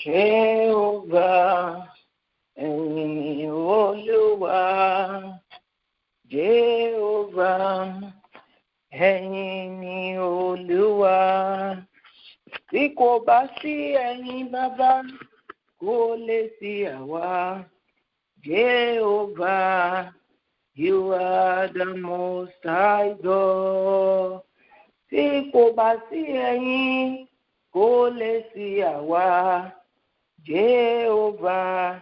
Jehovah, ẹ̀yin Olúwa. Jehovah, ẹ̀yin ni Olúwa. Bí kò bá sí ẹ̀yin bàbá, kò lè sí àwa. Jehovah, you are the most high God. Tí kò bá sí ẹ̀yin, kò lè sí àwa. Jehovah,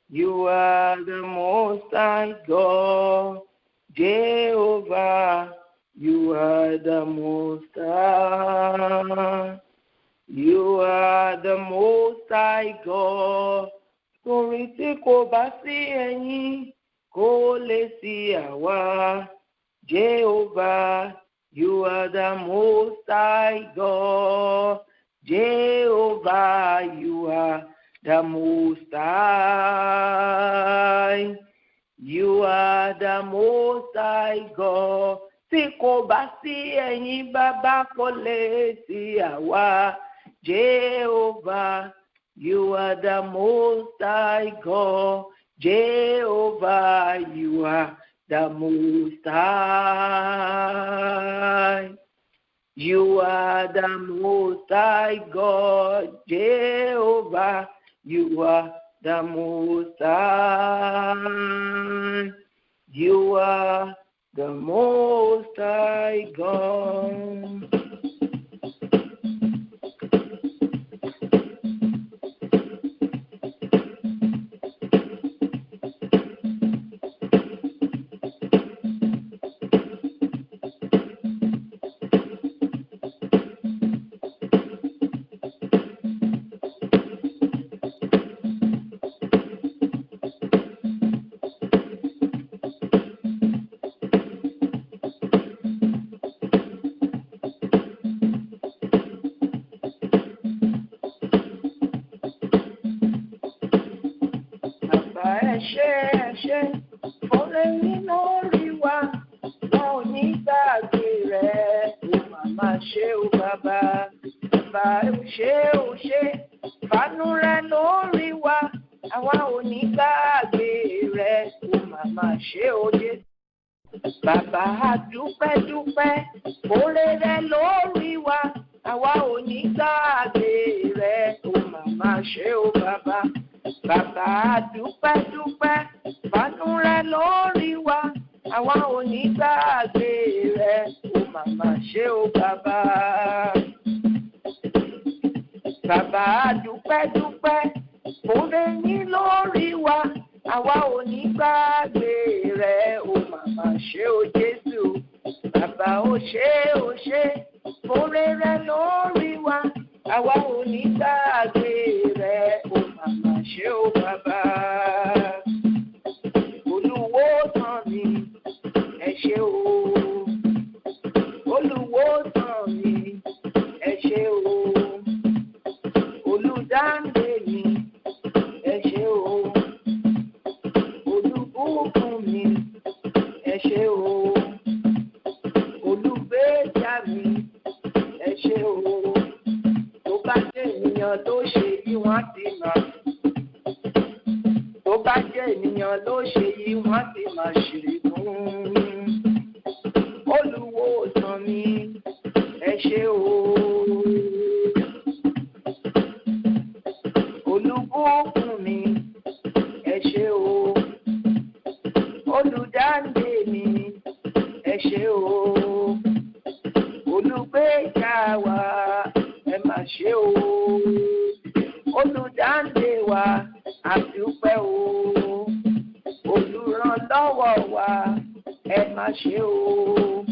you are the most high God. Jehovah, you are the most high. You are the most high God. Torí tí kò bá sí ẹ̀yin, kò lè sí àwa. Jehovah, you are the most high God. Jehovah, you are the most high. You are the most high God. Tí kò bá sí ẹ̀yin bàbá, kò lè sí àwa. Jehovah, you are the most high God. Jehovah, you are the most high. You are the most high God. Jehovah, you are the most high. You are the most high God. Ẹ̀ṣẹ̀ oore nínú orí wa, wọn ò ní gbàgbé rẹ̀. Ó màmá ṣe ó bàbá, bàbá ó ṣe, fàánú rẹ̀ lórí wa, àwa ò ní gbàgbé rẹ̀. Ó màmá ṣe ó Jésù. Bàbá dúpẹ́, oore rẹ̀ lórí wa, àwa ò ní gbàgbé rẹ̀. Ó màmá ṣe ó bàbá. Bàbá dúpẹ́, fàánú rẹ̀ lórí wa, àwa ò ní gbàgbé rẹ̀. Ó màmá ṣe ó bàbá. Bàbá dúpẹ́, oore yín lórí wa, àwa ò ní gbàgbé rẹ̀. Ó màmá ṣe ó Jésù. Bàbá ó ṣe, oore rẹ̀ lórí wa, àwa ò ní gbàgbé rẹ̀. Ó màmá ṣe ó bàbá. Olùwòsàn mi, ẹ ṣé o. Olùwòsàn mi, ẹ ṣé o. Olùdáǹdè mi, ẹ ṣé o. Olùbùkún mi, ẹ ṣé o. Olùgbèjà mi, ẹ ṣé o. Tó bá jẹ́ ènìyàn ló ṣe yí, wọ́n ti máa. Tó bá jẹ́ ènìyàn ló ṣe yí, wọ́n ti máa ṣèrè fún. Olùwòsàn mi, ẹ ṣé o. Olùbùkún mi, ẹ ṣé o. Olùdáǹdè mi, ẹ ṣé o. Olùgbèjà wa, ẹ máa ṣé o. Olùdáǹdè wa, a dúpẹ́ o. Olùrànlọ́wọ́ wa, ẹ máa ṣé o.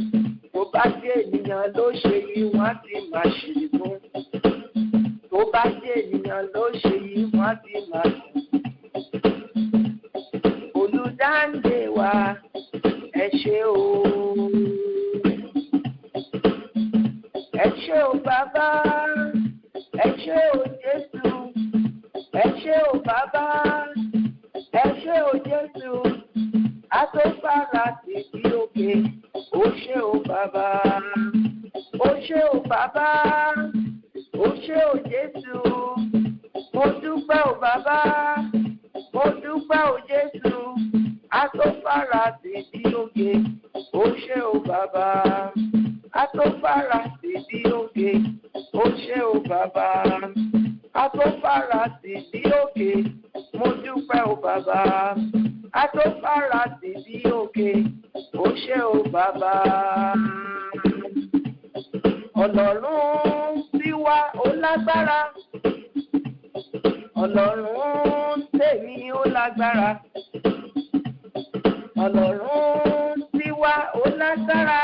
Tó bá jẹ́ ènìyàn ló ṣe yí, wọ́n ti máa ṣèrè fún. Tó bá jẹ́ ènìyàn ló ṣe yí, wọ́n ti máa ṣèrè fún. Olùdáǹdè wa, ẹ ṣé o. Ẹ ṣé o bàbá, ẹ ṣé o Jésù. Ẹ ṣé o bàbá, ẹ ṣé o Jésù. Atógbára ti di òkè, ó ṣé o bàbá. Ó ṣé o bàbá, ó ṣé o Jésù. Mo dúpẹ́. dúpẹ́ o bàbá, mo dúpẹ́ o Jésù, atófàrà tèdí òkè, ó ṣé o bàbá. Atófàrà tèdí òkè, ó ṣé o bàbá. Atófàrà tèdí òkè, mo dúpẹ́ o bàbá. Atófàrà tèdí òkè, ó ṣé o bàbá. Ọlọ́run tí wá ó lágbára. Ọlọ́run tèmi ó lágbára. Ọlọ́run tí wá ó lágbára.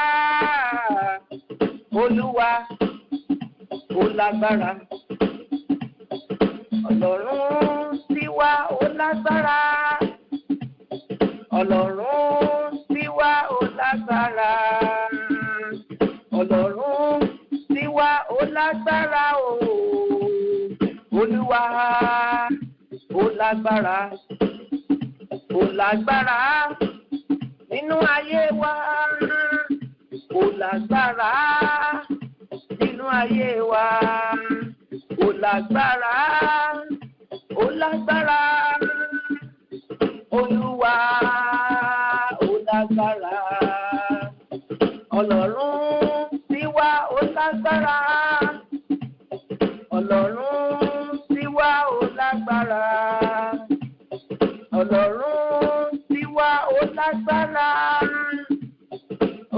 Olúwa ó lágbára. Ọlọ́run tí wá ó lágbára. Ọlọ́run tí wá ó lágbára. Ọlọ́run tí wá ó lágbára o. Olúwa ó lágbára. Ó lágbára nínú ayé wa. Ó lágbára nínú ayé wa. Ó lágbára. Ó lágbára. Olúwa ó lágbára. Ọlọ́run tí wá ó lágbára. Ọlọ́run tí wá ó lágbára. Ọlọ́run tí wá ó lágbára.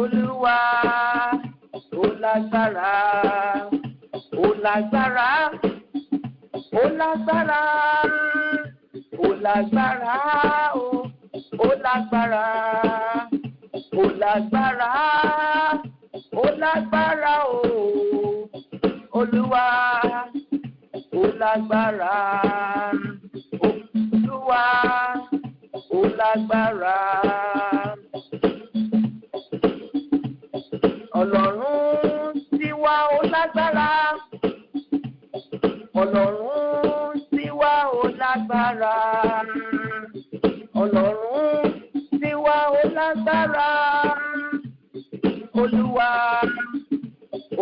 Olúwa ó lágbára. Ó lágbára. Ó lágbára. Ó lágbára. Ó lágbára. Ó lágbára. Ó lágbára o. Olúwa ó lágbára. Olúwa ó lágbára. Ọlọ́run tí wá ó lágbára. Ọlọ́run tí wá ó lágbára. Ọlọ́run tí wá ó lágbára. Olúwa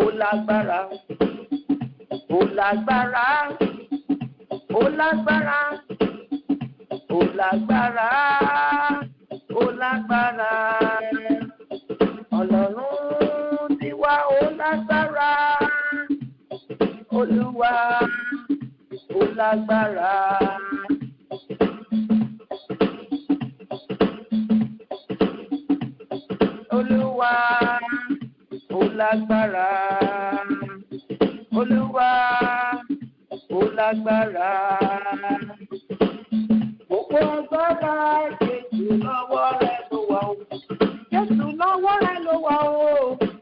ó lágbára. Ó lágbára. Ó lágbára. Ó lágbára. Ó lágbára. Ọlọ́run tí wá ó lágbára. Olúwa ó lágbára. Olúwa ó lágbára. Olúwa ó lágbára. Gbogbo agbára Jésù lọ́wọ́ rẹ̀ ló wà o. Jésù lọ́wọ́ rẹ̀ ló wà o.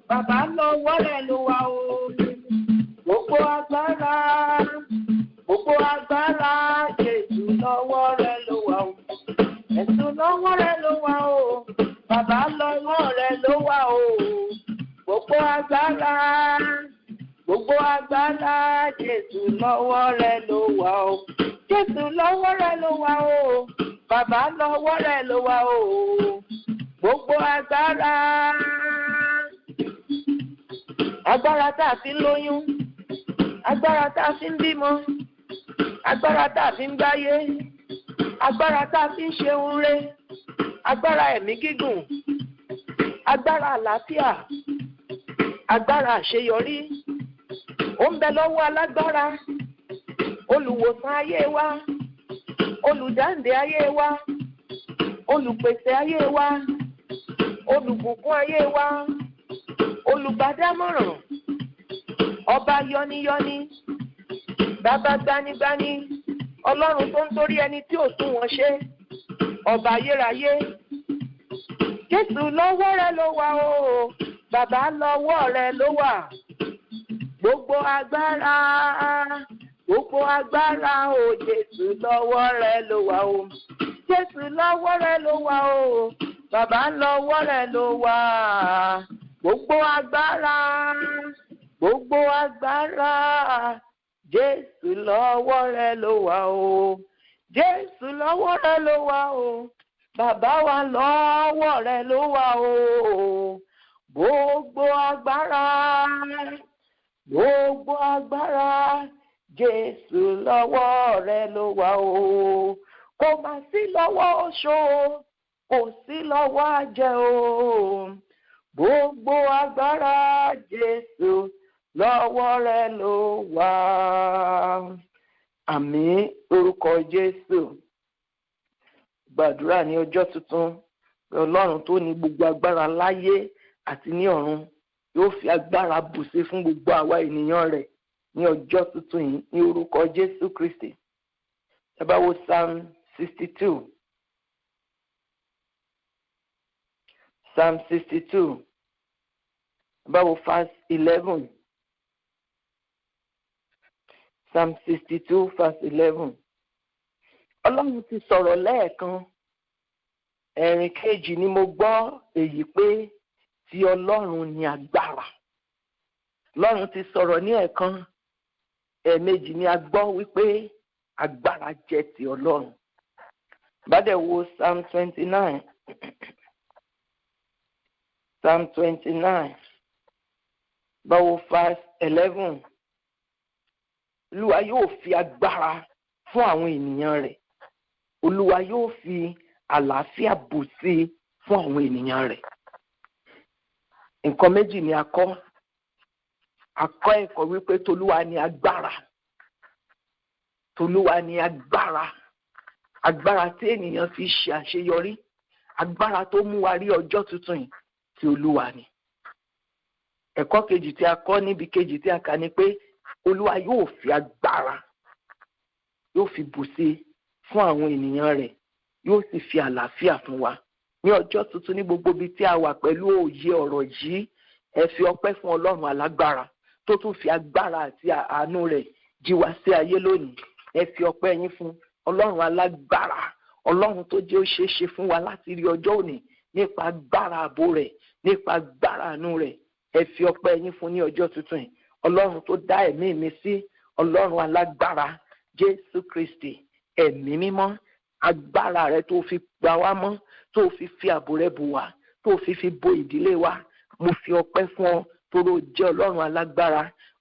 Bàbá lọ́wọ́ rẹ̀ ló wà o. Gbogbo agbára Jésù lọ́wọ́ rẹ̀ ló wà o. Jésù lọ́wọ́ rẹ̀ ló wà o. Bàbá lọ́wọ́ rẹ̀ ló wà o. Gbogbo agbára Jésù lọ́wọ́ rẹ̀ ló wà o. Jésù lọ́wọ́ rẹ̀ ló wà o. Bàbá lọ́wọ́ rẹ̀ ló wà o. Gbogbo agbára tá a fi ń lóyún, agbára tá a fi ń bímọ, agbára tá a fi ń gbáyé, agbára tá a fi ń ṣe oore, agbára ẹ̀mí gígùn, agbára àlàáfíà, agbára àṣeyọrí, ó ń bẹ lọ́wọ́ alágbára, olùwòsàn ayé wa, olùdáǹdè ayé wa, olùpèsè ayé wa, olùbùkún ayé wa, olùbádámọ̀ràn, ọba yọ́níyọ́ní, bàbá gbanigbani, ọlọ́run tó ń torí ẹni tí ò tún wọn ṣe, ọba ayérayé. Jésù lọ́wọ́ rẹ̀ ló wà o, bàbá lọ́wọ́ rẹ̀ ló wà. Gbogbo agbára o, Jésù lọ́wọ́ rẹ̀ ló wà o. Jésù lọ́wọ́ rẹ̀ ló wà o, bàbá lọ́wọ́ rẹ̀ ló wà. Gbogbo agbára, Jésù lọ́wọ́ rẹ̀ ló wà o. Jésù lọ́wọ́ rẹ̀ ló wà o, bàbá wa lọ́wọ́ rẹ̀ ló wà o. Gbogbo agbára, Jésù lọ́wọ́ rẹ ló wà o. Kò má sí lọ́wọ́ oṣó, kò sí lọ́wọ́ àjẹ́ o. Gbogbo agbára Jésù lọ́wọ́ rẹ ló wà. Àmín orúkọ Jésù. Gbàdúrà ní ọjọ́ tuntun pé Ọlọ́run tó ní gbogbo agbára láyé àti ní ọ̀run yóò fi agbára bùṣe fún gbogbo àwa ènìyàn rẹ̀ ní ọjọ́ tuntun yìí ní orúkọ Jésù Kristi. Ẹ bá wo Psalm 62. Psalm 62. Ẹ bá wo verse 11. Psalm 62 verse 11. Ọlọ́run ti sọ̀rọ̀ lẹ́ẹ̀kan. Ẹ̀rìn kejì ni mo gbọ́ èyí pé ti Ọlọ́run ni agbára. Ọlọ́run ti sọ̀rọ̀ ní ẹ̀ẹ̀kan. Ẹ̀ẹ̀mejì ni a gbọ́ wípé agbára jẹ́ ti Ọlọ́run. Bádẹ̀ wo Psalm 29. Psalm 29. Báwo verse 11. Olúwa yóò fi agbára fún àwọn ènìyàn rẹ̀. Olúwa yóò fi àlàáfíà bùṣe fún àwọn ènìyàn rẹ̀. Nǹkan méjì ni a kọ́. A kọ́ ẹ̀kọ́ wípé tolúwa ni agbára. Tolúwa ni agbára. Agbára tí ènìyàn fi ṣe àṣeyọrí. Agbára tó mú wa rí ọjọ́ tuntun yìí tí Olúwa ni. Ẹ̀kọ́ kejì tí a kọ́ níbi kejì tí a kà ni pé Olúwa yóò fi agbára, yóò fi bùṣe fún àwọn ènìyàn rẹ̀, yóò sì fi àlàáfíà fún wa. Ní ọjọ́ tuntun ní gbogbo ibi tí a wà pẹ̀lú òye ọ̀rọ̀ yìí, ẹ fi ọpẹ́ fún Ọlọ́run alágbára tó tún fi agbára àti àánú rẹ̀ jí wa sí ayé lónìí. Ẹ fi ọpẹ́ yín fún Ọlọ́run alágbára, Ọlọ́run tó jẹ́ ó ṣeé ṣe fún wa láti rí ọjọ́ òní nípa agbára ààbò rẹ̀, nípa agbára àánú rẹ̀. Ẹ fi ọpẹ́ yín fún ní ọjọ́ tuntun yìí. Ọlọ́run tó dá ẹ̀mí mi sí, Ọlọ́run alágbára, Jésù Kristi, ẹ̀mí mímọ́, agbára rẹ tó fi gbà wá mọ́, tó fi ààbò rẹ bò wá, tó fi bo ìdílé wa. Mo fi ọpẹ́ fún ọ tóró jẹ́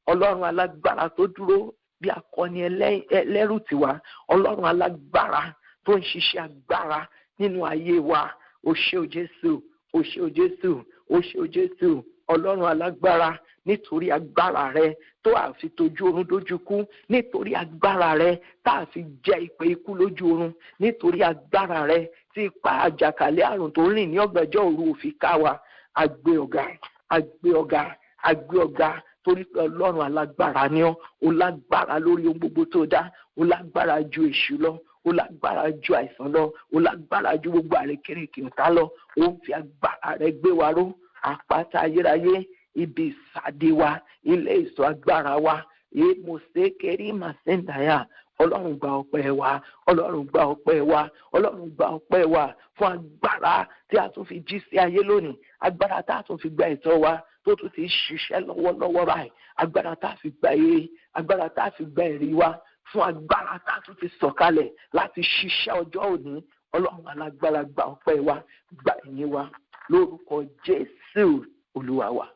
Ọlọ́run alágbára tó dúró bí akọni ẹlẹ́rù tiwa, Ọlọ́run alágbára tó ń ṣiṣẹ́ agbára nínú ayé wa. O ṣé o Jésù, o ṣé o Jésù, o ṣé o Jésù, Ọlọ́run alágbára, nítorí agbára rẹ tó àfi tójú oorun dójú kú, nítorí agbára rẹ tá a fi jẹ ìpè ikú lójú oorun, nítorí agbára rẹ tí ipa àjàkálẹ̀ àrùn tó rìn ní ọ̀gànjọ́ òru ò fi ká wa. A gbé ọ̀gá, a gbé ọ̀gá, a gbé ọ̀gá torí pé Ọlọ́run alágbára ni ọ́. O lágbára lórí ohun gbogbo tó dá, o lágbára ju èṣù lọ, o lágbára ju àìsàn lọ, o lágbára ju gbogbo àrékérekè ọ̀tá lọ. O ń fi agbára rẹ gbé wa ró, àpáta ayérayé, ibi ìsàdé wa, ilé ìṣọ́ agbára wa. Èmọ̀sẹ̀ kẹrí màsẹ́ńdáyà. Ọlọ́run gba ọpẹ́ wa, Ọlọ́run gba ọpẹ́ wa, Ọlọ́run gba ọpẹ́ wa fún agbára tí a tún fi jí sí ayé lónìí, agbára tá a tún fi gba ẹ̀tọ́ wa tó tún ti ṣiṣẹ́ lọ́wọ́lọ́wọ́ báyìí, agbára tá a fi gba èrè, agbára tá a fi gba èrè wa, fún agbára tá a tún fi sọ̀kalẹ̀ láti ṣiṣẹ́ ọjọ́ òní. Ọlọ́run alágbára gba ọpẹ́ wa, gba ìyìn wa lórúkọ Jésù Olúwa wa.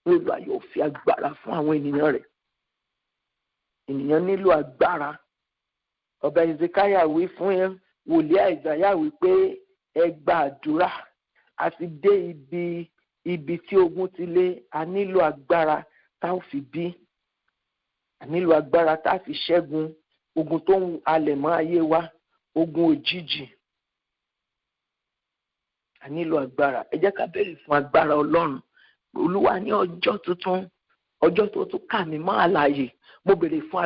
Olúwa yóò fi agbára fún àwọn ènìyàn rẹ̀. Ènìyàn nílò agbára. Ọba Ezekiah wí fún wòlíì Àìsáyà wípé ẹ gba àdúrà. A ti dé ibi tí ogun ti lé. A nílò agbára tá ò fi bí. A nílò agbára tá a fi ṣẹ́gun ogun tó ń halẹ̀ mọ́ ayé wa, ogun òjijì. A nílò agbára. Ẹ jẹ́ ká bẹ̀rẹ̀ fún agbára Ọlọ́run. Olúwa ní ọjọ́ tuntun, ọjọ́ tó tún kà mí mọ́ àlàyé, mo bèrè fún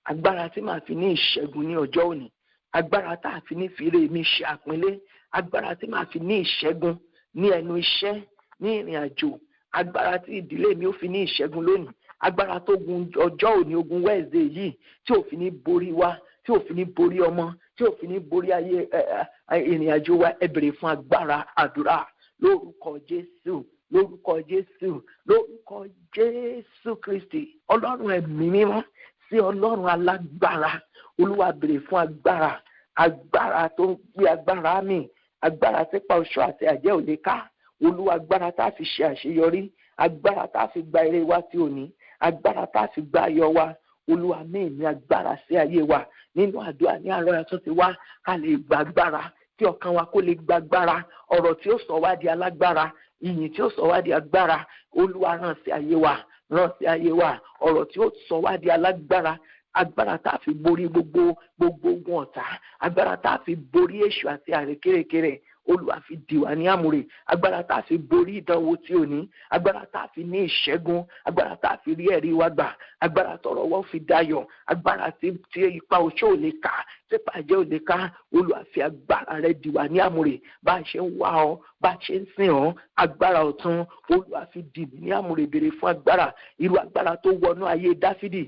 agbára tí màá fi ní ìṣẹ́gun ní ọjọ́ òní, agbára tá a fi ní fi ire mi ṣe àpínlé, agbára tí màá fi ní ìṣẹ́gun ní ẹnu iṣẹ́, ní ìrìn àjò, agbára tí ìdílé mi ó fi ní ìṣẹ́gun lónìí, agbára tó gun ọjọ́ òní, ogun Wednesday yìí tí ò fi ní borí wa, tí ò fi ní borí ọmọ, tí ò fi ní borí ayé ìrìn àjò wa. Ẹ bèrè fún agbára àdúrà lórúkọ Jésù, lórúkọ Jésù, lórúkọ Jésù Kristi. Ọlọ́run ẹ̀mí mímọ́ sí Ọlọ́run alágbára. Olúwa bèrè fún agbára tó ń gbé agbára mi, agbára tí pa oṣó àti àjẹ́ ò lè ká. Olúwa agbára tá a fi ṣe àṣeyọrí, agbára tá a fi gba ire wa tí ò ní, agbára tá a fi gba ayọ̀ wa. Olúwa mí ní agbára sí ayé wa nínú àdúrà ní àárọ̀ yẹn tó ti wá ká lè gbàgbára kí ọkàn wa kó lè gbàgbára ọ̀rọ̀ tí ó sọ wá di alágbára ìyìn tí ó sọ wá di agbára Olúwa rán sí ayé wa ọ̀rọ̀ tí ó sọ wá di alágbára agbára tá a fi borí gbogbo ogun ọ̀tá agbára tá a fi borí èṣù àti àrékérekè Olúwa fi dì wá ní àmùrè agbára tá a fi borí ìdánwò tí ò ní agbára tá a fi ní ìṣẹ́gun agbára tá a fi rí ẹ̀rí wa gbà agbára tọrọ wọ́n fi dayọ̀ agbára tí ipa oṣó ò lè ká tí pàjẹ́ ò lè ká Olúwa fi agbára rẹ̀ dì wá ní àmùrè bá a ṣe ń wá ọ bá a ṣe ń sìn ọ́ agbára ọ̀tun Olúwa fi dì mí ní àmùrè béèrè fún agbára irú agbára tó wọnú ayé Dáfídì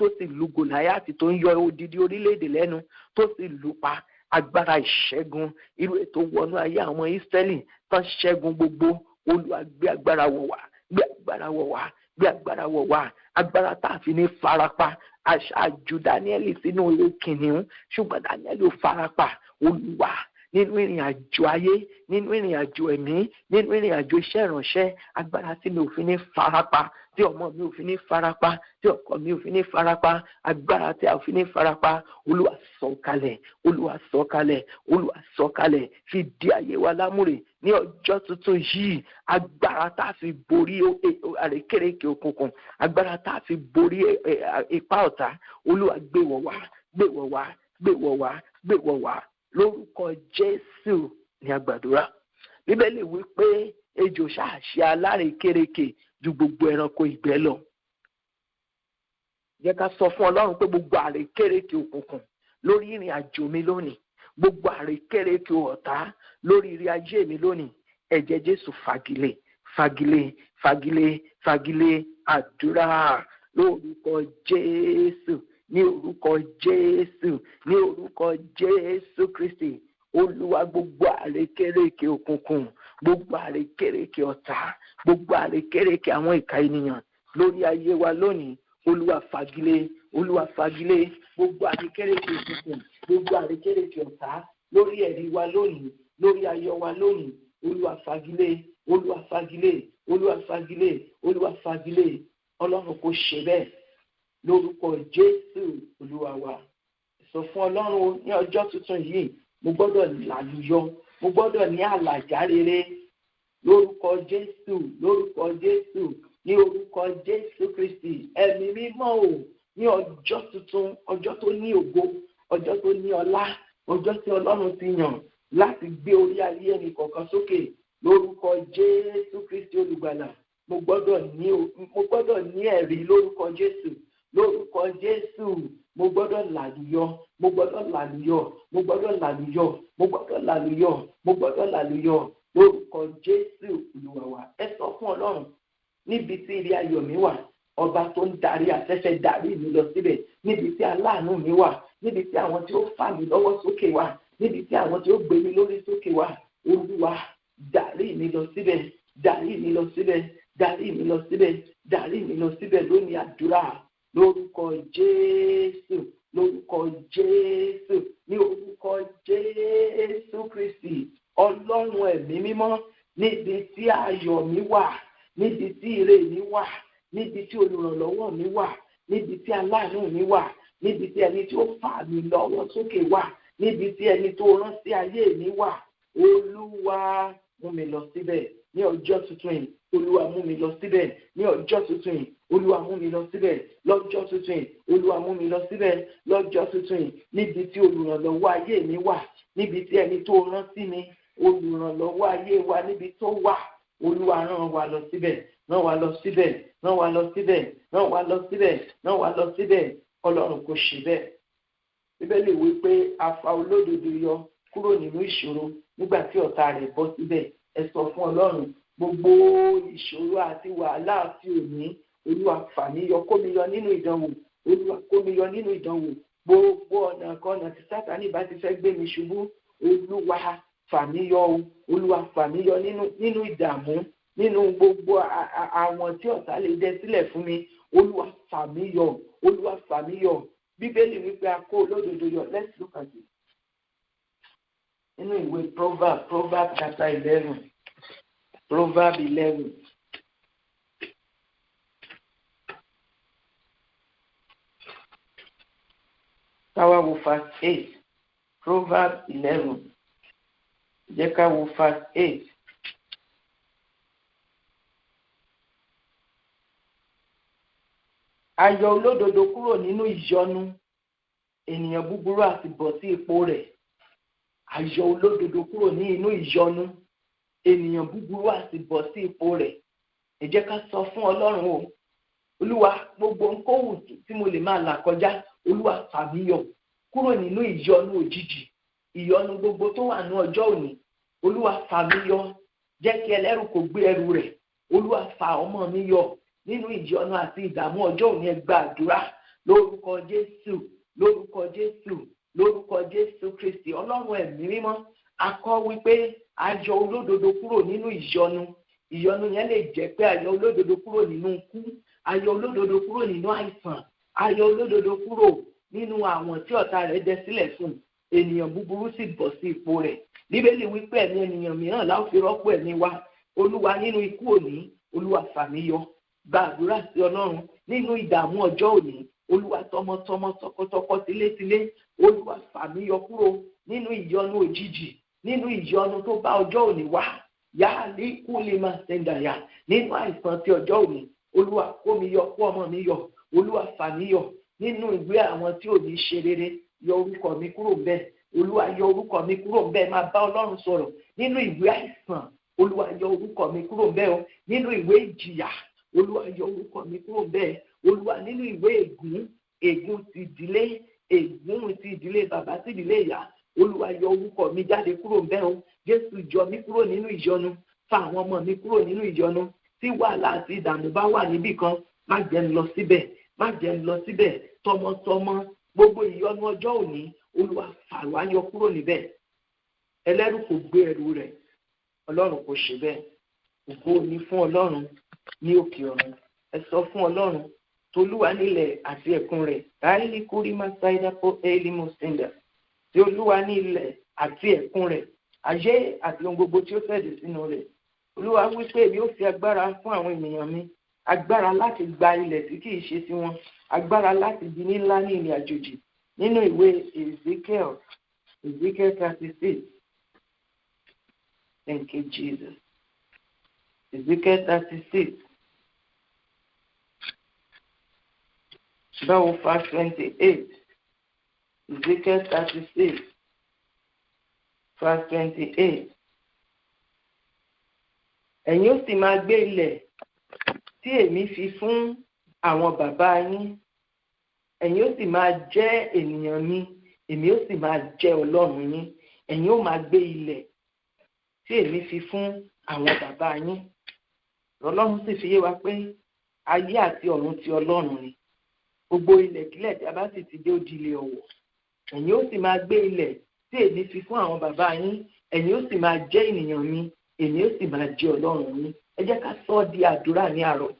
tó sì lu Gòláyátì tó ń yọ odidi orílẹ̀-èdè lẹ́nu tó sì lù pa agbára ìṣẹ́gun irú ètò wọnú ayé àwọn Ísírẹ́lì tó ṣẹ́gun gbogbo Olúwa gbé agbára wọ̀ wá agbára tá a fi ní farapa àṣàjù Dáníẹ́lì sínú ilé kìnìún ṣùgbọ́n Dáníẹ́lì ò farapa Olúwa nínú ìrìn àjò ayé nínú ìrìn àjò ẹ̀mí nínú ìrìn àjò iṣẹ́ ìránṣẹ́ agbára tí mi ò fi ní farapa tí ọmọ mi ò fi ní farapa tí ọkọ mi ò fi ní farapa agbára tí a ò fi ní farapa Olúwa sọ̀kalẹ̀ fi di ayé wa lámùrè ní ọjọ́ tuntun yìí agbára tá a fi borí àrékérekè òkùnkùn agbára tá a fi borí ipá ọ̀tá Olúwa gbé wọ̀ wá lórúkọ Jésù ní àgbàdúrà Bíbélì wí pé ejò ṣàṣe alárékérekè ju gbogbo ẹranko ìgbẹ́ lọ. Jẹ́ ká sọ fún Ọlọ́run pé gbogbo àrékérekè òkùnkùn lórí ìrìn àjò mi lónìí gbogbo àrékérekè ọ̀tá lórí ìrìn ayé mi lónìí ẹ̀jẹ̀ Jésù fagilé àdúrà lórúkọ Jésù ní orúkọ Jésù Kristi Olúwa gbogbo àrékérekè òkùnkùn gbogbo àrékérekè ọ̀tá gbogbo àrékérekè àwọn ìka ènìyàn lórí ayé wa lónìí Olúwa fagilé gbogbo àrékérekè òkùnkùn gbogbo àrékérekè ọ̀tá lórí ẹ̀rí wa lónìí lórí ayọ̀ wa lónìí Olúwa fagilé Ọlọ́run kò ṣe bẹ́ẹ̀ lórúkọ Jésù Olúwa wa. Sọ fún Ọlọ́run ní ọjọ́ tuntun yìí mo gbọ́dọ̀ làlùyọ mo gbọ́dọ̀ ní àlàjá rere lórúkọ Jésù ní orúkọ Jésù Kristi ẹ̀mí mímọ́ o ní ọjọ́ tuntun ọjọ́ tó ní ògo ọjọ́ tó ní ọlá ọjọ́ tí Ọlọ́run ti yàn láti gbé orí ayé ẹnì kọ̀ọ̀kan sókè lórúkọ Jésù Kristi olùgbàlà mo gbọ́dọ̀ ní ẹ̀rí lórúkọ Jésù mo gbọ́dọ̀ làlùyọ lórúkọ Jésù Olúwa wa. Ẹ sọ fún Ọlọ́run níbi tí ire ayọ̀ mi wà ọba tó ń darí afẹ́fẹ́ darí mi lọ síbẹ̀ níbi tí aláàánú mi wà níbi tí àwọn tí ó fà mí lọ́wọ́ sókè wà níbi tí àwọn tí ó gbé mi lórí sókè wà Olúwa darí mi lọ síbẹ̀ lónìí àdúrà lórúkọ Jésù ní orúkọ Jésù Kristi Ọlọ́run ẹ̀mí mímọ́ níbi tí ayọ̀ mi wà níbi tí ire mi wà níbi tí olùrànlọ́wọ́ mi wà níbi tí aláàánú mi wà níbi tí ẹni tí ó fà mí lọ́wọ́ sókè wà níbi tí ẹni tó rán sí ayé mi wà Olúwa mú mi lọ síbẹ̀ ní ọjọ́ tuntun yìí Olúwa mú mi lọ síbẹ̀ ní ọjọ́ tuntun yìí Olúwa mú mi lọ síbẹ̀ lọ́jọ́ tuntun yìí Olúwa mú mi lọ síbẹ̀ lọ́jọ́ tuntun yìí níbi tí olùrànlọ́wọ́ ayé mi wà níbi tí ẹni tó rán sí mi olùrànlọ́wọ́ ayé wa níbi tó wà Olúwa rán wa lọ síbẹ̀ Ọlọ́run kò ṣe bẹ́ẹ̀. Bíbélì wí pé a fa olódodo yọ kúrò nínú ìṣòro nígbà tí ọ̀tá rẹ̀ bọ́ síbẹ̀. Ẹ sọ fún Ọlọ́run gbogbo ìṣòro àti wàhálà àti òní Olúwa fà mí yọ kó mi yọ nínú ìdánwò gbogbo ọ̀nà kan tí Sátánì bá ti fẹ́ gbé mi ṣubú Olúwa fà mí yọ nínú ìdààmú nínú gbogbo àwọn tí ọ̀tá lè dẹ sílẹ̀ fún mi Olúwa fà mí yọ Bíbélì wípé a kó olódodo yọ. Let's look at it. Nínú ìwé Proverbs chapter 11. Proverbs 11. wo verse 8 Proverbs 11 jẹ́ ká wo verse 8. Ayọ̀ olódodo kúrò nínú ìyọnu, ènìyàn búburú àti bọ̀ sí ipò rẹ̀. Ayọ̀ olódodo kúrò nínú ìyọnu, ènìyàn búburú àti bọ̀ sí ipò rẹ̀. Ẹ jẹ́ ká sọ fún Ọlọ́run o, Olúwa, gbogbo nkóhùn tí mo lè máa là kọjá, Olúwa fà mí yọ kúrò nínú ìyọnu òjijì, ìyọnu gbogbo tó wà ní ọjọ́ òní. Olúwa fà mí yọ, jẹ́ kí ẹlẹ́rù kó gbé ẹrù rẹ̀. Olúwa fà ọmọ mi yọ nínú ìyọnu àti ìdààmú ọjọ́ òní. Ẹ gba àdúrà lórúkọ Jésù, lórúkọ Jésù, lórúkọ Jésù Kristi. Ọlọ́run ẹ̀mí mímọ́, a kọ wípé ayọ̀ olódodo kúrò nínú ìyọnu. Ìyọnu yẹn lè jẹ́ pé ayọ̀ olódodo kúrò nínú ikú, ayọ̀ olódodo kúrò nínú àìsàn, ayọ̀ olódodo kúrò nínú àwọn tí ọ̀tá rẹ̀ dẹ sílẹ̀ fún. Ènìyàn búburú sì bọ̀ sí ipò rẹ̀. Bíbélì wípé ẹ̀mí ènìyàn mìíràn la ó fi rọ́pò ẹ̀mí wa. Olúwa, nínú ikú òní, Olúwa fà mí yọ. Gba àdúrà sí Ọlọ́run nínú ìdààmú ọjọ́ òní. Olúwa, tọmọtọmọ, tọkọtọkọ, tilétilé, Olúwa fà mí yọ kúrò nínú ìyọnu òjijì, nínú ìyọnu tó bá ọjọ́ òní wá. Yáàlì kú lè máa ṣẹ̀dàyà nínú àìsàn ti ọjọ́ òní. Olúwa, kó mi yọ, kó ọmọ mi yọ. Olúwa fà mí yọ nínú ìwé àwọn tí ò ní ṣe rere. Yọ orúkọ mi kúrò ńbẹ̀. Olúwa, yọ orúkọ mi kúrò ńbẹ̀. Máa bá Ọlọ́run sọ̀rọ̀ nínú ìwé àìsàn. Olúwa, yọ orúkọ mi kúrò ńbẹ̀ o. Nínú ìwé ìjìyà. Olúwa, yọ orúkọ mi kúrò ńbẹ̀. Olúwa, nínú ìwé ègún ti ìdílé, ègún ti ìdílé bàbá ti ìdílé ìyá. Olúwa, yọ orúkọ mi jáde kúrò ńbẹ̀ o. Jésù, yọ mí kúrò nínú ìyọnu. Fà àwọn ọmọ mi kúrò nínú ìyọnu. Tí wàhálà àti ìdààmú bá wà níbì kan, má jẹ́ n lọ síbẹ̀, má jẹ́ n lọ síbẹ̀. Tọmọtọmọ, gbogbo ìyọnu ọjọ́ òní, Olúwa fà wá yọ kúrò níbẹ̀. Ẹlẹ́rù kò gbé ẹrù rẹ̀. Ọlọ́run kò ṣe bẹ́ẹ̀. Ògo ni fún Ọlọ́run ní òkè ọ̀run. Ẹ sọ fún Ọlọ́run, tolúwa nílẹ̀ àti ẹ̀kún rẹ̀. Káyí kúrí máa ṣáídá fún éèlì mọ́síńdà. Tí Olúwa ní ilẹ̀ àti ẹ̀kún rẹ̀, ayé àti ohun gbogbo tí ó tẹ̀lé sínú rẹ̀. Olúwa wí pé èmi ó fi agbára fún àwọn ènìyàn mi, agbára láti gba ilẹ̀ tí kìí ṣe tiwọn, agbára láti di ńlá ní ilẹ̀ àjòjì. Nínú ìwé Ezekiel 36. Thank you, Jesus. Ezekiel 36. Báwo verse 28. Ezekiel 36. Verse 28. Ẹ̀yin ó sì máa gbé ilẹ̀ tí èmi fi fún àwọn bàbá yín. Ẹ̀yin ó sì máa jẹ́ ènìyàn mi, èmi ó sì máa jẹ́ Ọlọ́run yín. Ẹ̀yin ó máa gbé ilẹ̀ tí èmi fi fún àwọn bàbá yín. Ọlọ́run sì fi yé wa pé ayé àti ọ̀run ti Ọlọ́run ni. Gbogbo ilẹ̀ kílẹ̀ tí a bá sì ti dé ó di ilé ọ̀wọ̀. Ẹ̀yin ó sì máa gbé ilẹ̀ tí èmi fi fún àwọn bàbá yín. Ẹ̀yin ó sì máa jẹ́ ènìyàn mi, èmi ó sì máa jẹ́ Ọlọ́run yín. Ẹ jẹ́ ká sọ ọ́ di àdúrà ní àárọ̀.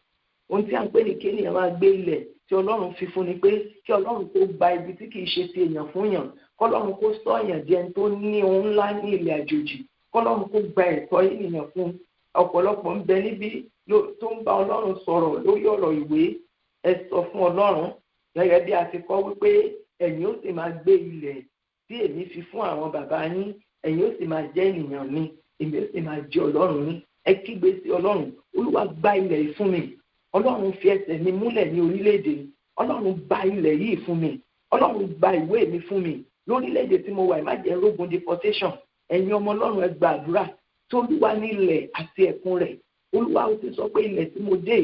Ohun tí a ń pè ní kí ènìyàn máa gbé ilẹ̀ tí Ọlọ́run fi fún ni pé kí Ọlọ́run kó gba ibi tí kìí ṣe ti èèyàn fún yàn. Kọ́lọ́run kó sọ èèyàn di ẹni tó ní ohun ńlá ní ilẹ̀ àjòjì. Kọ́lọ́run kó gba ẹ̀tọ́ ènìyàn fún. Ọ̀pọ̀lọpọ̀ ń bẹ níbí tó ń bá Ọlọ́run sọ̀rọ̀ lórí ọ̀rọ̀ ìwé. Ẹ sọ fún Ọlọ́run gẹ́gẹ́ bí a ti kọ́ wípé ẹ̀yin ó sì máa gbé ilẹ̀ tí èmi fi fún àwọn bàbá yín. Ẹ̀yin ó sì máa jẹ́ ènìyàn mi, èmi ó sì máa jẹ́ Ọlọ́run yín. Ẹ kígbe sí Ọlọ́run, Olúwa gba ilẹ̀ yìí fún mi. Ọlọ́run fi ẹsẹ̀ mi múlẹ̀ ní orílẹ̀-èdè. Ọlọ́run gba ilẹ̀ yìí fún mi. Ọlọ́run gba ìwé mi fún mi. Lórílẹ̀-èdè tí mo wà má jẹ́ rógun deportation. Ẹ̀yin ọmọ Ọlọ́run, ẹ gba àdúrà. Tí Olúwa ní ilẹ̀ àti ẹ̀kún rẹ̀. Olúwa ó ti sọ pé ilẹ̀ tí mo dé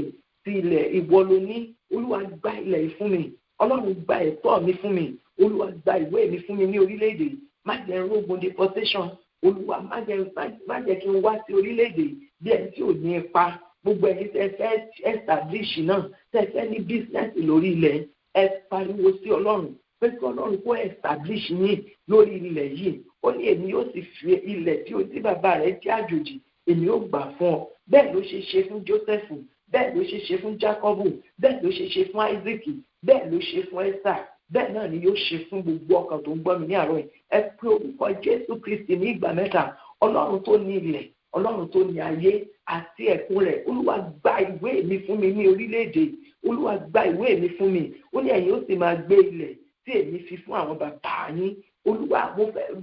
ti ilẹ̀ ìwọ ló ní. Olúwa gba ilẹ̀ yìí fún mi. Ọlọ́run gba ẹ̀tọ́ mi fún mi. Olúwa gba ìwé mi fún mi ní orílẹ̀-èdè. Má jẹ́ rógun deportation. Olúwa má jẹ́ kí n wá sí orílẹ̀-èdè bí ẹni tí ò ní ipa. Gbogbo ẹ̀yin tẹ́ fẹ́ establish náà, tẹ́ fẹ́ ní business lórí ilẹ̀, ẹ pariwo sí Ọlọ́run pé kí Ọlọ́run kó establish yín lórí ilẹ̀ yìí. Ó ní èmi yóò sì fi ilẹ̀ tí bàbá rẹ̀ jẹ́ àjòjì, èmi yóò gbà fún ọ. Bẹ́ẹ̀ ló ṣe ṣe fún Joseph, bẹ́ẹ̀ ló ṣe ṣe fún Jacob, bẹ́ẹ̀ ló ṣe ṣe fún Isaac, bẹ́ẹ̀ ló ṣe fún Esther. Bẹ́ẹ̀ náà ni yóò ṣe fún gbogbo ọkàn tó ń gbọ́ mi ní àárọ̀ yìí. Ẹ pé orúkọ Jésù Kristi ní ìgbà mẹ́ta. Ọlọ́run tó ní ilẹ̀, Ọlọ́run tó ní ayé àti ẹ̀kún rẹ̀. Olúwa gba ìwé mi fún mi ní orílẹ̀-èdè. Olúwa gba ìwé mi fún mi. Ó ní ẹ̀yin ó sì máa gbé ilẹ̀ tí tí èmi fi fún àwọn bàbá yín. Olúwa mo fẹ́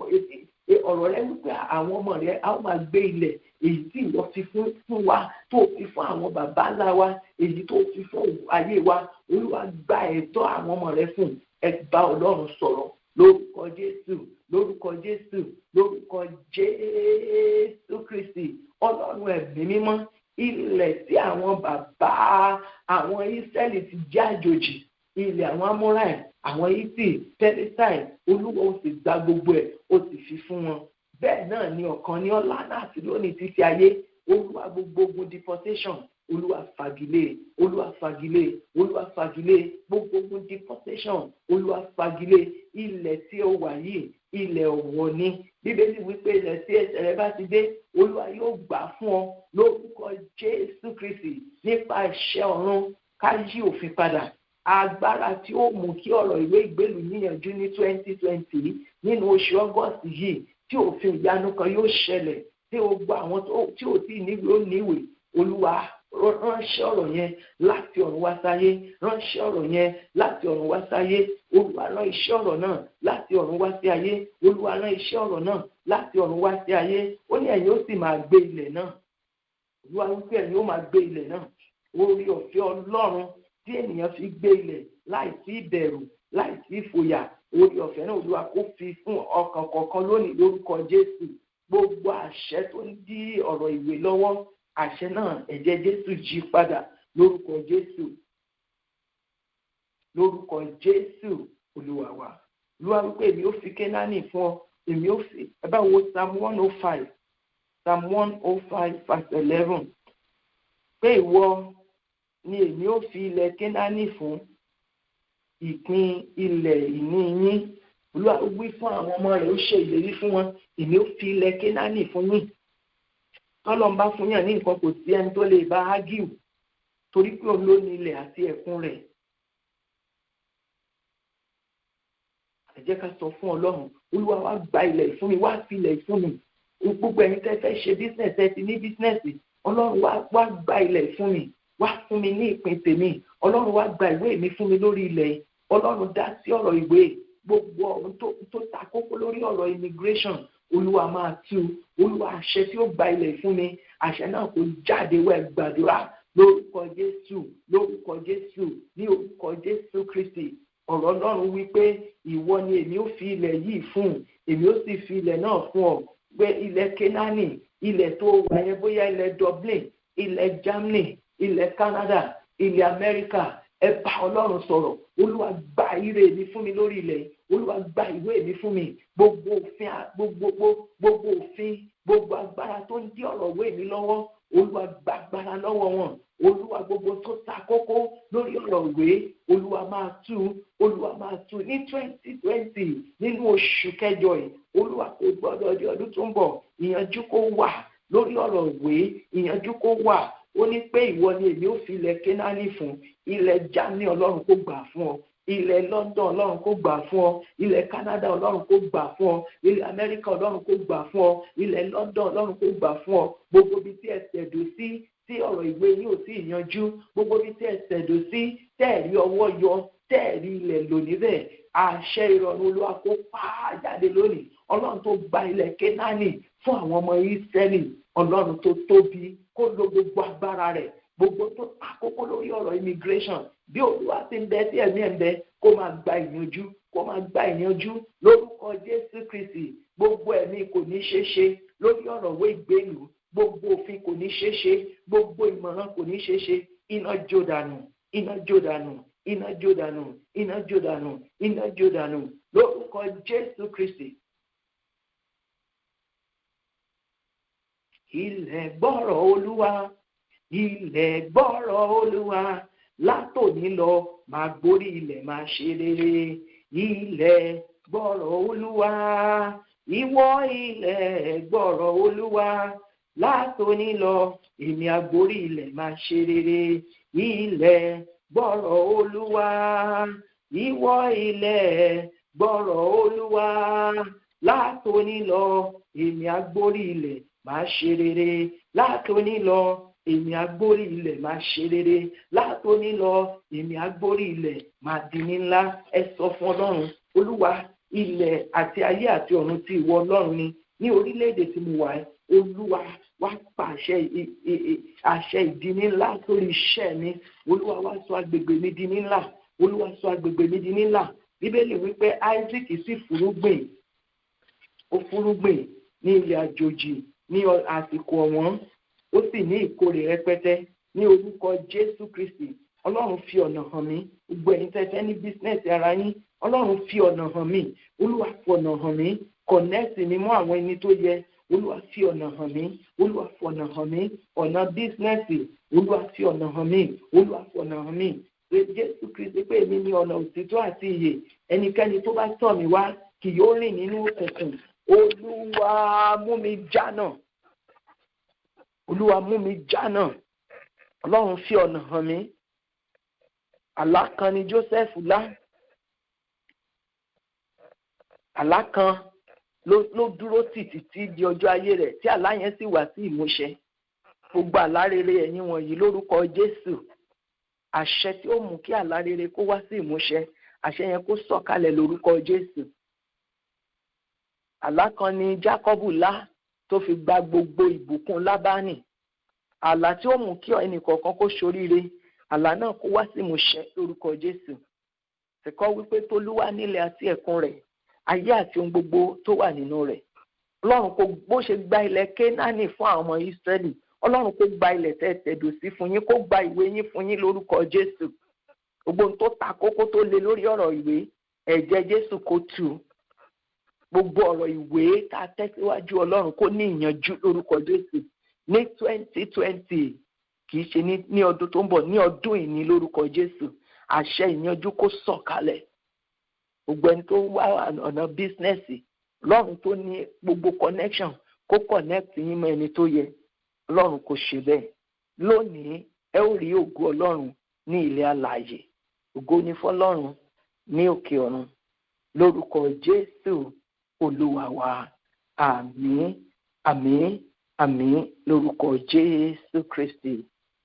ọ̀rọ̀ rẹ wípé àwọn ọmọ rẹ a ó máa gbé ilẹ̀ èyí tí ìwọ fi fún wa, tó fi fún àwọn bàbá ńlá wa, èyí tó fi fún ayé wa. Olúwa gba ẹ̀tọ́ àwọn ọmọ rẹ fún. Ẹ bá Ọlọ́run sọ̀rọ̀ lórúkọ Jésù, lórúkọ Jésù, lórúkọ Jésù Kristi. Ọlọ́run ẹ̀mí mímọ́, ilẹ̀ tí àwọn bàbá àwọn Ísírẹ́lì ti jẹ́ àjòjì, ilẹ̀ àwọn Amóràì, àwọn Hítì, Pẹ́lẹ́sáì, Olúwa ó sì gba gbogbo ẹ̀, ó sì fi fún wọn. Bẹ́ẹ̀ náà ni ọ̀kan ní ọ̀la náà àti lónìí títí ayé. Olúwa gbogbo ogun deportation, Olúwa fagilé, Olúwa fagilé, Olúwa fagilé gbogbo ogun deportation, Olúwa fagilé. Ilẹ̀ tí ó wà yìí, ilẹ̀ ọ̀wọ̀ ni. Bíbélì wípé ilẹ̀ tí ẹsẹ̀ rẹ bá ti dé, Olúwa yóò gbà fún ọ lórúkọ Jésù Kristi. Nípa ìṣẹ́ ọ̀run ká yí òfin padà. Agbára tí ó mú kí ọ̀rọ̀ ìwé ìgbélú níyànjú ní 2020 nínú oṣù August yìí, tí òfin ìyanu kan yóò ṣẹlẹ̀, tí ó gba àwọn tí ò tí níwèé ó níwèé. Olúwa ránṣẹ́ ọ̀rọ̀ yẹn láti ọ̀run wá sáyé, ránṣẹ́ ọ̀rọ̀ yẹn láti ọ̀run wá sáyé. Olúwa rán iṣẹ́ ọ̀rọ̀ náà láti ọ̀run wá sí ayé. Olúwa rán iṣẹ́ ọ̀rọ̀ náà láti ọ̀run wá sí ayé. Ó ní ẹ̀yin ó sì máa gbé ilẹ̀ náà. Olúwa wípé ẹ̀yin ó máa gbé ilẹ̀ náà. Orí ọ̀fẹ́ Ọlọ́run tí ènìyàn fi gbé ilẹ̀ láìsí ìbẹ̀rù, láìsí ìfòyà, orí ọ̀fẹ́ náà Olúwa kó fi fún ọkàn kọ̀ọ̀kan lónìí lórúkọ Jésù. Gbogbo àṣẹ tó ń dí ọ̀rọ̀ ìwé lọ́wọ́, àṣẹ náà ẹ̀jẹ̀ Jésù jí padà lórúkọ Jésù, lórúkọ Jésù Olúwa wa. Olúwa wípé èmi ó fi Kénáánì fún ọ, èmi ó fi, ẹ bá wo Psalm 105 verse 11, pé ìwọ ni èmi ó fi ilẹ̀ Kénáánì fún, ìpín ilẹ̀ ìní yín. Olúwa wí fún àwọn ọmọ rẹ̀, ó ṣe ìlérí fún wọn, èmi ó fi ilẹ̀ Kénáánì fún yín. Tọ́lọ́run bá fún yàn ní nǹkan, kò sí ẹni tó lè bá ágìw, torí pé òun ló ní ilẹ̀ àti ẹ̀kún rẹ̀. Ẹ jẹ́ ká sọ fún Ọlọ́run, Olúwa wá gba ilẹ̀ fún mi, wá fi ilẹ̀ fún mi. Gbogbo ẹ̀yin tẹ́ fẹ́ ṣe business, ẹ ti ní business, Ọlọ́run wá gba ilẹ̀ fún mi, wá fún mi ní ìpín tèmi. Ọlọ́run wá gba ìwé mi fún mi lórí ilẹ̀. Ọlọ́run dá sí ọ̀rọ̀ ìwé. Gbogbo ọ̀run tó ta kókó lórí ọ̀rọ̀ immigration, Olúwa máa tú. Olúwa àṣẹ tí ó gba ilẹ̀ fún mi, àṣẹ náà kò jáde wẹ̀ gbàdúrà lórúkọ Jésù, lórúkọ Jésù, ní orúkọ Jésù Kristi. Ọ̀rọ̀ Ọlọ́run wípé ìwọ ni èmi ó fi ilẹ̀ yìí fún, èmi ó sì fi ilẹ̀ náà fún ọ. Pé ilẹ̀ Kénáánì, ilẹ̀ tó wà yẹn, bóyá ilẹ̀ Dublin, ilẹ̀ Germany, ilẹ̀ Canada, ilẹ̀ Amẹ́ríkà, ẹ bá Ọlọ́run sọ̀rọ̀. Olúwa gba ire mi fún mi lórí ilẹ̀. Olúwa gba ìwé mi fún mi. Gbogbo òfin, gbogbo agbára tó ń dí ọ̀rọ̀ ìwé mi lọ́wọ́, Olúwa gba agbára lọ́wọ́ wọn. Olúwa gbogbo tó ta kókó lórí ọ̀rọ̀ ìwé, Olúwa máa tú, Olúwa máa tú. Ní 2020 nínú oṣù kẹjọ yìí, Olúwa kò gbọ́dọ̀ di ọdún tó ń bọ̀, ìyànjú kó wà lórí ọ̀rọ̀ ìwé, ìyànjú kó wà. Ó ní pé ìwọ ni èmi ó fi ilẹ̀ Kénáánì fún, ilẹ̀ Germany Ọlọ́run kó gbà fún ọ, ilẹ̀ London Ọlọ́run kó gbà fún ọ, ilẹ̀ Canada Ọlọ́run kó gbà fún ọ, ilẹ̀ Amẹ́ríkà Ọlọ́run kó gbà fún ọ, ilẹ̀ London Ọlọ́run kó gbà fún ọ. Gbogbo ibi tí ẹ ṣẹ̀dó sí, tí ọ̀rọ̀ ìwé yìí ò sí ìyanjú, gbogbo ibi tí ẹ ṣẹ̀dó sí, tẹ́ẹ̀rí ọwọ́ yọ, tẹ́ẹ̀rí ilẹ̀ lò níbẹ̀, àṣẹ ìrọ̀rùn Olúwa kó pa á jáde lónìí. Ọlọ́run tó gba ilẹ̀ Kénáánì fún àwọn ọmọ Ísírẹ́lì, Ọlọ́run tó tóbi, kó lo gbogbo agbára rẹ̀, gbogbo tó àkókò lórí ọ̀rọ̀ immigration, bí Olúwa ti ń bẹ tí ẹ̀mí ẹ̀ ń bẹ, kó máa gba ìyanjú, kó máa gba ìyanjú lórúkọ Jésù Kristi. Gbogbo ẹ̀mí kò ní ṣeéṣe lórí ọ̀rọ̀ ìwé ìgbélú, gbogbo òfin kò ní ṣeéṣe, gbogbo ìmọ̀ràn kò ní ṣeéṣe. Iná jó dànù, iná jó dànù, iná jó dànù, iná jó dànù, iná jó dànù lórúkọ Jésù Kristi. Ilẹ̀ gbọ́rọ̀ Olúwa, ilẹ̀ gbọ́rọ̀ Olúwa, látòní lọ máa gborí ilẹ̀ máa ṣe rere. Ilẹ̀ gbọ́rọ̀ Olúwa, ìwọ ilẹ̀ gbọ́rọ̀ Olúwa, látòní lọ èmi àgborí ilẹ̀ máa ṣe rere. Ilẹ̀ gbọ́rọ̀ Olúwa, ìwọ ilẹ̀ gbọ́rọ̀ Olúwa, látòní lọ èmi àgborí ilẹ̀ máa ṣe rere. Látòní lọ èmi agbórí ilẹ̀ máa ṣe rere. Látòní lọ èmi agbórí ilẹ̀ máa di ní ńlá. Ẹ sọ fún Ọlọ́run, Olúwa, ilẹ̀ àti ayé àti ọ̀run tí ìwọ Ọlọ́run ni. Ní orílẹ̀-èdè tí mo wà, Olúwa wá pa àṣẹ ìdí ní ńlá sórí iṣẹ́ mi. Olúwa wá sọ agbègbè mi di ní ńlá. Olúwa sọ agbègbè mi di ní ńlá. Bíbélì wípé Isaac sì fúrúgbìn. Ó fúrúgbìn ní ilẹ̀ àjòjì ní àsìkò ọ̀wọ́n. Ó sì ní ìkórè rẹpẹtẹ. Ní orúkọ Jésù Kristi, Ọlọ́run fi ọ̀nà hàn mí. Gbogbo ẹ̀yin tẹ́tẹ́ ní bísínẹ́sì ara yín, Ọlọ́run fi ọ̀nà hàn mí. Olúwa fi ọ̀nà hàn mí. Kọ̀nẹ́ẹ̀tì mi mọ́ àwọn ẹni tó yẹ. Olúwa fi ọ̀nà hàn mí. Olúwa fi ọ̀nà hàn mí. Ọ̀nà bísínẹ́sì, Olúwa fi ọ̀nà hàn mí. Olúwa fi ọ̀nà hàn mí. Pé Jésù Kristi pé èmi ní ọ̀nà òtítọ́ àti ìyè. Ẹnikẹ́ni tó bá tọ̀ mí wá kì yóò rìn nínú òkùnkùn. Olúwa mú mi jánà. Olúwa mú mi jánà. Ọlọ́run fi ọ̀nà hàn mí. Àlá kan ni Joseph lá. Àlá kan ló dúró títí di ọjọ́ ayé rẹ̀ tí àlá yẹn sì wá sí ìmúṣẹ. Gbogbo àlá rere ẹ̀yin wọ̀nyí lórúkọ Jésù. Àṣẹ tí ó mú kí àlá rere kó wá sí ìmúṣẹ, àṣẹ yẹn kó sọ̀kalẹ̀ lórúkọ Jésù. Àlá kan ni Jákọ́bù lá tó fi gba gbogbo ìbùkún Lábánì. Àlá tí ó mú kí ẹnìkọ̀ọ̀kan kó ṣoríire, àlá náà kó wá sí ìmúṣẹ lórúkọ Jésù. Ṣèkọ́ wípé t'Olúwa nílẹ̀ àti ẹ̀kún rẹ̀, ayé àti ohun gbogbo tó wà nínú rẹ̀. Ọlọ́run kó bó ṣe gba ilẹ̀ Kénáánì fún àwọn ọmọ Ísírẹ́lì, Ọlọ́run kó gba ilẹ̀ tẹ̀dó sí fún yín, kó gba ìwé yín fún yín lórúkọ Jésù. Gbogbo ohun tó ta kókó tó le lórí ọ̀rọ̀ ìwé, ẹ̀jẹ̀ Jésù kó tú. Gbogbo ọ̀rọ̀ ìwé tá a tẹ̀síwájú Ọlọ́run kó ní ìyànjú lórúkọ Jésù. Ní 2020 kì í ṣe ní ọdún tó ń bọ̀, ní ọdún ìní lórúkọ Jésù. Àṣẹ ìyanjú kó sọ̀kalẹ̀. Gbogbo ẹni tó wá ọ̀nà bísínẹ́sì, Ọlọ́run tó ní gbogbo connection kó connect yín mọ́ ẹni tó yẹ. Ọlọ́run kò ṣe bẹ́ẹ̀. Lónìí ẹ ó rí ògo Ọlọ́run ní ilẹ̀ alààyè. Ògo ni fọ́lọ́run ní òkè ọ̀run. Lórúkọ Jésù Olúwa wa. Àmín, àmín, àmín lórúkọ Jésù Kristi.